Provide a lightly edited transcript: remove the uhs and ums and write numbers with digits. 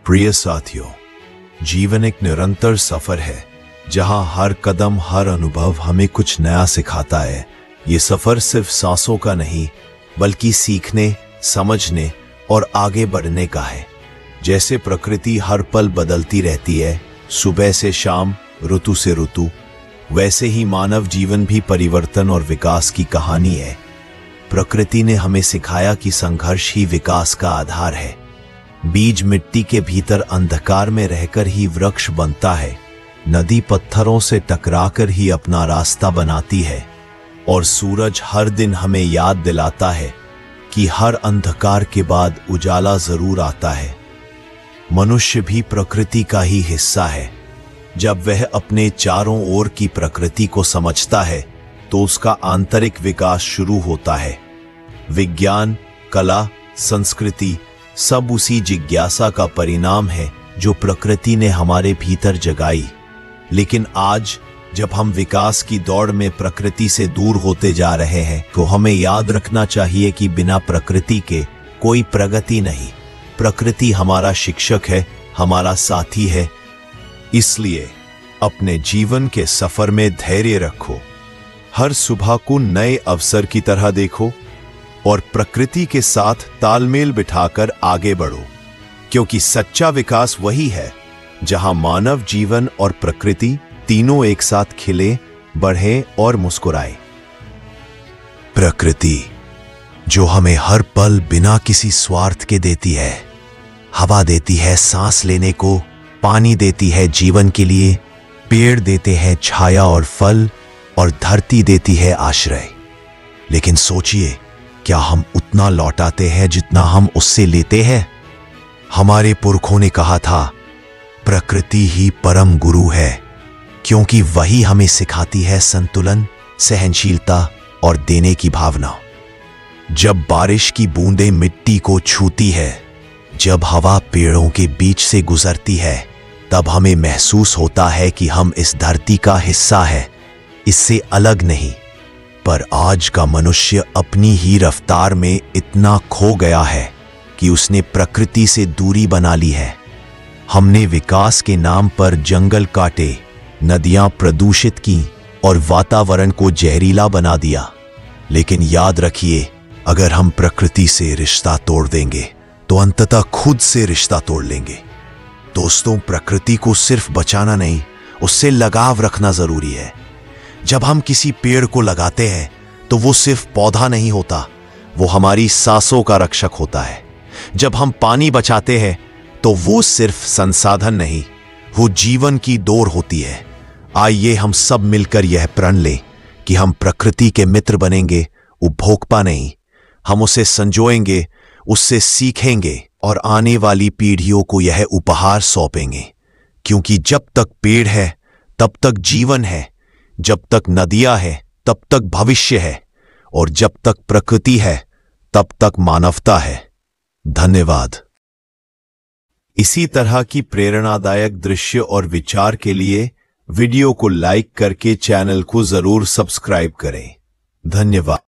प्रिय साथियों, जीवन एक निरंतर सफर है जहां हर कदम, हर अनुभव हमें कुछ नया सिखाता है। ये सफर सिर्फ सांसों का नहीं, बल्कि सीखने, समझने और आगे बढ़ने का है। जैसे प्रकृति हर पल बदलती रहती है, सुबह से शाम, ऋतु से ऋतु, वैसे ही मानव जीवन भी परिवर्तन और विकास की कहानी है। प्रकृति ने हमें सिखाया कि संघर्ष ही विकास का आधार है। बीज मिट्टी के भीतर अंधकार में रहकर ही वृक्ष बनता है। नदी पत्थरों से टकराकर ही अपना रास्ता बनाती है, और सूरज हर दिन हमें याद दिलाता है कि हर अंधकार के बाद उजाला जरूर आता है। मनुष्य भी प्रकृति का ही हिस्सा है। जब वह अपने चारों ओर की प्रकृति को समझता है तो उसका आंतरिक विकास शुरू होता है। विज्ञान, कला, संस्कृति सब उसी जिज्ञासा का परिणाम है जो प्रकृति ने हमारे भीतर जगाई। लेकिन आज जब हम विकास की दौड़ में प्रकृति से दूर होते जा रहे हैं, तो हमें याद रखना चाहिए कि बिना प्रकृति के कोई प्रगति नहीं। प्रकृति हमारा शिक्षक है, हमारा साथी है। इसलिए अपने जीवन के सफर में धैर्य रखो, हर सुबह को नए अवसर की तरह देखो और प्रकृति के साथ तालमेल बिठाकर आगे बढ़ो, क्योंकि सच्चा विकास वही है जहां मानव जीवन और प्रकृति तीनों एक साथ खिले, बढ़े और मुस्कुराए। प्रकृति जो हमें हर पल बिना किसी स्वार्थ के देती है, हवा देती है सांस लेने को, पानी देती है जीवन के लिए, पेड़ देते हैं छाया और फल, और धरती देती है आश्रय। लेकिन सोचिए, क्या हम उतना लौटाते हैं जितना हम उससे लेते हैं? हमारे पुरखों ने कहा था, प्रकृति ही परम गुरु है, क्योंकि वही हमें सिखाती है संतुलन, सहनशीलता और देने की भावना। जब बारिश की बूंदें मिट्टी को छूती है, जब हवा पेड़ों के बीच से गुजरती है, तब हमें महसूस होता है कि हम इस धरती का हिस्सा है, इससे अलग नहीं। पर आज का मनुष्य अपनी ही रफ्तार में इतना खो गया है कि उसने प्रकृति से दूरी बना ली है। हमने विकास के नाम पर जंगल काटे, नदियां प्रदूषित की और वातावरण को जहरीला बना दिया। लेकिन याद रखिए, अगर हम प्रकृति से रिश्ता तोड़ देंगे तो अंततः खुद से रिश्ता तोड़ लेंगे। दोस्तों, प्रकृति को सिर्फ बचाना नहीं, उससे लगाव रखना जरूरी है। जब हम किसी पेड़ को लगाते हैं तो वो सिर्फ पौधा नहीं होता, वो हमारी सांसों का रक्षक होता है। जब हम पानी बचाते हैं तो वो सिर्फ संसाधन नहीं, वो जीवन की डोर होती है। आइए हम सब मिलकर यह प्रण लें कि हम प्रकृति के मित्र बनेंगे, उपभोक्ता नहीं। हम उसे संजोएंगे, उससे सीखेंगे और आने वाली पीढ़ियों को यह उपहार सौंपेंगे। क्योंकि जब तक पेड़ है तब तक जीवन है, जब तक नदियां है तब तक भविष्य है, और जब तक प्रकृति है तब तक मानवता है। धन्यवाद। इसी तरह की प्रेरणादायक दृश्य और विचार के लिए वीडियो को लाइक करके चैनल को जरूर सब्सक्राइब करें। धन्यवाद।